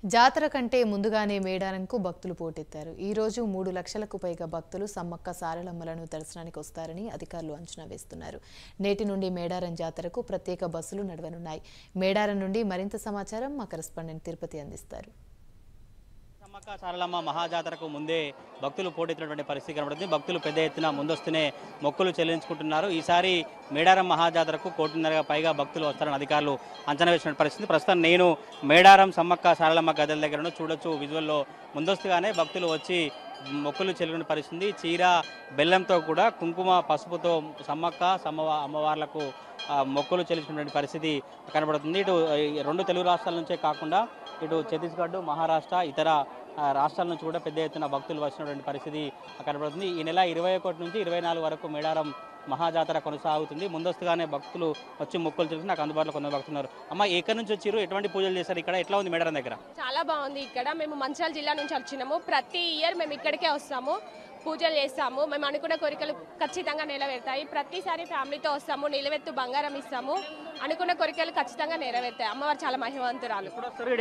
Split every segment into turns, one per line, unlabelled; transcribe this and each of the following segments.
జాతర కంటే ముందుగానే మేడారంకు భక్తులు పోటెత్తారు. ఈ రోజు 3 లక్షలకు పైగా భక్తులు సమ్మక్క సారలమ్మలను దర్శనానికి వస్తారని అధికారులు అంచనా వేస్తున్నారు. నేటి నుండి మేడారం జాతరకు ప్రత్యేక బస్సులు నడవనున్నాయి. మేడారం నుండి మరింత సమాచారం మా కరెస్పాండెంట్ తిరుపతి అందిస్తారు.
సమ్మక్క సారలమ్మ మహాజాతరకు ముందే భక్తులు పోటెత్తినటువంటి పరిస్థితి కనబడుతుంది. భక్తులు పెద్ద ఎత్తున ముందొస్తూనే మొక్కులు చెల్లించుకుంటున్నారు. ఈసారి మేడారం మహాజాతరకు 1.5 పైగా భక్తులు వస్తారని అధికారులు అంచనా వేసిన పరిస్థితి. ప్రస్తుతం నేను మేడారం సమ్మక్క సారలమ్మ గద్దెల దగ్గర చూడొచ్చు. విజువల్లో ముందస్తుగానే భక్తులు వచ్చి మొక్కులు చెల్లిన పరిస్థితి. చీర బెల్లంతో కూడా కుంకుమ పసుపుతో సమ్మక్క అమ్మవార్లకు మొక్కులు చెల్లించినటువంటి పరిస్థితి కనబడుతుంది. ఇటు 2 తెలుగు రాష్ట్రాల నుంచే కాకుండా ఇటు ఛత్తీస్గఢ్, మహారాష్ట్ర, ఇతర రాష్ట్రాల నుంచి కూడా పెద్ద ఎత్తున భక్తులు వచ్చినటువంటి పరిస్థితి కనబడుతుంది. ఈ నెల 21 నుంచి 24 వరకు మేడారం మహాజాతర కొనసాగుతుంది. ముందస్తుగానే భక్తులు వచ్చి మొక్కులు చెల్లించి నాకు అందుబాటులో కొందరు భక్తులు ఉన్నారు. అమ్మ, ఎక్కడి నుంచి వచ్చారు, ఎటువంటి పూజలు చేశారు, ఇక్కడ ఎట్లా ఉంది మేడారం దగ్గర?
చాలా బాగుంది. ఇక్కడ మేము మంచిర్యాల జిల్లా నుంచి వచ్చినాము. ప్రతి ఇయర్ మేము ఇక్కడికే వస్తాము, పూజలు చేస్తాము. మేము అనుకున్న కోరికలు ఖచ్చితంగా నెరవేరుతాయి. ప్రతిసారి ఫ్యామిలీతో వస్తాము, నిలవెత్తు బంగారం ఇస్తాము. అనుకున్న కోరికలు ఖచ్చితంగా నెరవేరుతాయి. అమ్మవారు చాలా మహిమవంతురాలు.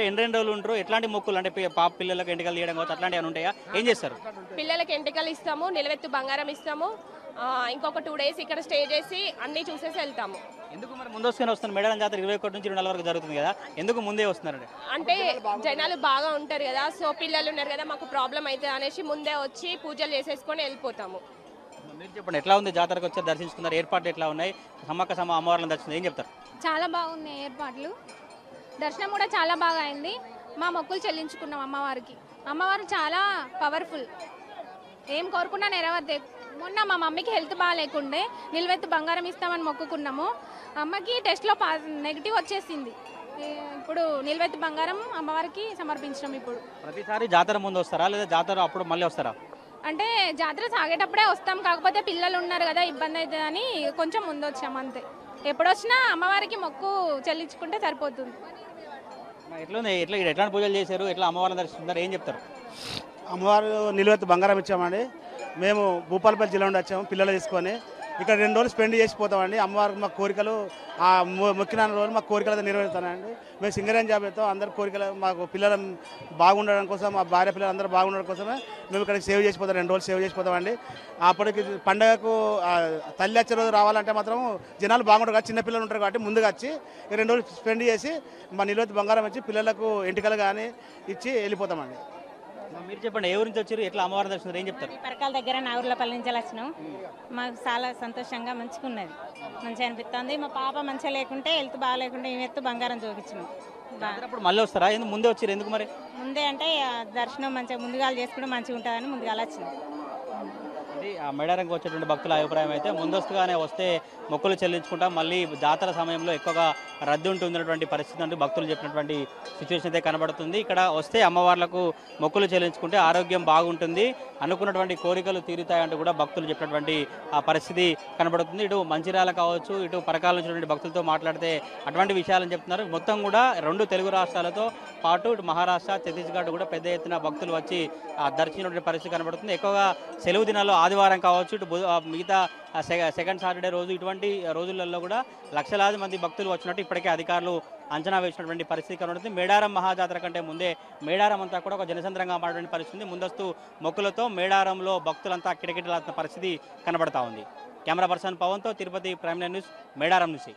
ఎన్ని రోజులు ఉంటారు? ఎట్లాంటి మొక్కులు అంటే పాప పిల్లలకు ఎంటికలు తీయడం కావచ్చు, అట్లాంటివి ఏమైనా ఉంటాయా? ఏం చేస్తారు?
పిల్లలకి ఎంటికలు ఇస్తాము, నిలవెత్తు బంగారం ఇస్తాము. ఇంకొక 2 డేస్ ఇక్కడ స్టే చేసి అన్నీ చూసేసి వెళ్తాము.
ఎందుకు మరి ముందొస్తూనే వస్తున్నారు? మేడారం జాతర 21 నుంచి 24 వరకు జరుగుతుంది కదా, ఎందుకు ముందే వస్తున్నారండి?
అంటే జనాలు బాగా ఉంటారు కదా, సో పిల్లలు ఉన్నారు కదా, మాకు ప్రాబ్లం అవుతుంది అనేసి ముందే వచ్చి పూజలు చేసేసుకొని వెళ్ళిపోతాము.
మీరు చెప్పండి, ఎట్లా ఉంది జాతరకు వచ్చి దర్శించుకున్నారు? ఏర్పాట్లు ఎట్లా ఉన్నాయి? సమ్మక్క అమ్మవార్లను దర్శనం ఏం చెప్తారు?
చాలా బాగున్నాయి ఏర్పాట్లు. దర్శనం కూడా చాలా బాగా అయింది. మా మొక్కులు చెల్లించుకున్నాం అమ్మవారికి. అమ్మవారు చాలా పవర్ఫుల్, ఏం కోరుకున్నా నెరవేరుతాయి. మొన్న మా మమ్మీకి హెల్త్ బాగాలేకుండే నిల్వెత్తు బంగారం ఇస్తామని మొక్కుకున్నాము. అమ్మకి టెస్ట్లో నెగిటివ్ వచ్చేసింది. ఇప్పుడు నిల్వెత్తు బంగారం అమ్మవారికి సమర్పించినాం. ఇప్పుడు
ప్రతిసారి జాతర ముందు వస్తారా లేదా జాతర అప్పుడు మళ్ళీ వస్తారా?
అంటే జాతర సాగేటప్పుడే వస్తాం, కాకపోతే పిల్లలు ఉన్నారు కదా ఇబ్బంది అవుతుంది అని కొంచెం ముందు వచ్చాము అంతే. ఎప్పుడొచ్చినా అమ్మవారికి మొక్కు చెల్లించుకుంటే సరిపోతుంది.
ఎట్లాంటి పూజలు చేశారు, ఎట్లా అమ్మవారిని దర్శిస్తున్నారు, ఏం చెప్తారు?
అమ్మవారు నిలువెత్తు బంగారం ఇచ్చామండి. మేము భూపాలపల్లి జిల్లా నుండి వచ్చాము పిల్లలు తీసుకొని. ఇక్కడ 2 రోజులు స్పెండ్ చేసిపోతామండి. అమ్మవారికి మా కోరికలు మొక్కిన రోజులు మా కోరికలు నెరవేరుతానండి. మేము సింగరేం జాబ్ చేస్తాం. అందరు కోరికలు మాకు పిల్లలు బాగుండడం కోసం, మా భార్య పిల్లలు అందరూ బాగుండడం కోసమే మేము ఇక్కడ సేవ్ చేసిపోతాం. 2 రోజులు సేవ్ చేసిపోతామండి. అప్పటికి పండగకు తల్లి వచ్చే రోజు రావాలంటే మాత్రం జనాలు బాగుంటారు కదా, చిన్నపిల్లలు ఉంటారు కాబట్టి ముందుగా వచ్చి 2 రోజులు స్పెండ్ చేసి మా నిలువెత్తు బంగారం ఇచ్చి పిల్లలకు ఎంటికలు కానీ ఇచ్చి వెళ్ళిపోతామండి.
మీరు చెప్పండి, ఏ ఊరించి వచ్చారు, ఎట్లా అమ్మవారిని దర్శనం ఏం చెప్తారు?
పరకాల దగ్గర నాగుర్లపల్లి నుంచి వచ్చినాం. మాకు చాలా సంతోషంగా మంచిగున్నది, మంచిగా అనిపిస్తుంది. మా పాప మంచిగా లేకుంటే హెల్త్ బాగా లేకుంటే ఈ ఎత్తు బంగారం చూపించినాం.
అప్పుడు మళ్ళీ వస్తారా? ఎందుకు ముందే వచ్చారు? ఎందుకు మరి?
ముందే అంటే దర్శనం మంచిగా ముందుగా చేసుకుంటే మంచిగా ఉంటుందని ముందుగా వచ్చినాం.
ఆ మేడారంకి వచ్చేటువంటి భక్తుల అభిప్రాయం అయితే ముందస్తుగానే వస్తే మొక్కులు చెల్లించుకుంటాం, మళ్ళీ జాతర సమయంలో ఎక్కువగా రద్దీ ఉంటున్నటువంటి పరిస్థితి అంటూ భక్తులు చెప్పినటువంటి సిచ్యువేషన్ అయితే కనబడుతుంది. ఇక్కడ వస్తే అమ్మవార్లకు మొక్కులు చెల్లించుకుంటే ఆరోగ్యం బాగుంటుంది, అనుకున్నటువంటి కోరికలు తీరుతాయంటూ కూడా భక్తులు చెప్పినటువంటి ఆ పరిస్థితి కనబడుతుంది. ఇటు మంచిర్యాల కావచ్చు, ఇటు పరకాల నుంచి భక్తులతో మాట్లాడితే అటువంటి విషయాలను చెప్తున్నారు. మొత్తం కూడా 2 తెలుగు రాష్ట్రాలతో పాటు ఇటు మహారాష్ట్ర, ఛత్తీస్గఢ్ కూడా పెద్ద ఎత్తున భక్తులు వచ్చి దర్శించినటువంటి పరిస్థితి కనబడుతుంది. ఎక్కువగా సెలవు దినాల్లో ఆదివారం కావచ్చు, ఇటు మిగతా సెకండ్ సాటర్డే రోజు, ఇటువంటి రోజులలో కూడా లక్షలాది మంది భక్తులు వచ్చినట్టు ఇప్పటికే అధికారులు అంచనా వేసినటువంటి పరిస్థితి కనబడుతుంది. మేడారం మహాజాతర కంటే ముందే మేడారం అంతా కూడా ఒక జనసంద్రంగా మారినటువంటి పరిస్థితి. ముందస్తు మొక్కులతో మేడారంలో భక్తులంతా కిటకిటలాడుతున్న పరిస్థితి కనబడతా ఉంది. కెమెరా పర్సన్ పవన్తో తిరుపతి ప్రైమ్ న్యూస్ మేడారం నుంచి.